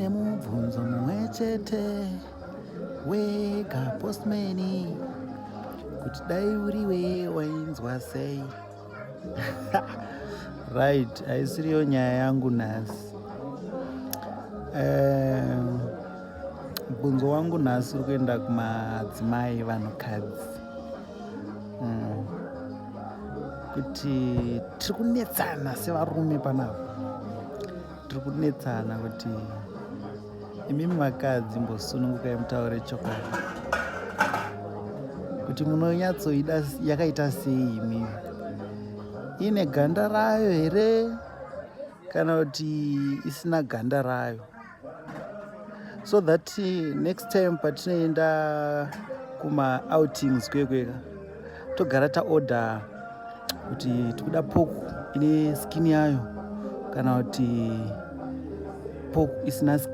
ndine mubvunzo mumwe chete wega postmani, kuti dai uriwe wainzwa sei. Right, haisiriyo nyaya yangu nhasi. Mubvunzo wangu nhasi uri kuenda kumadzimai vanhukadzi, kuti tiri kunetsana sevarume panapa. Tiri kunetsana kuti imimi vakadzi mbosunungukai mutaure chokwadi, kuti munonyatsoida yakaita sei imimi, ine ganda rayo here kana kuti isina ganda rayo, so that next time patinoenda kuma-outings kweka togara taorder kuti tikuda poku ine skin yayo kana kuti poku isina skin.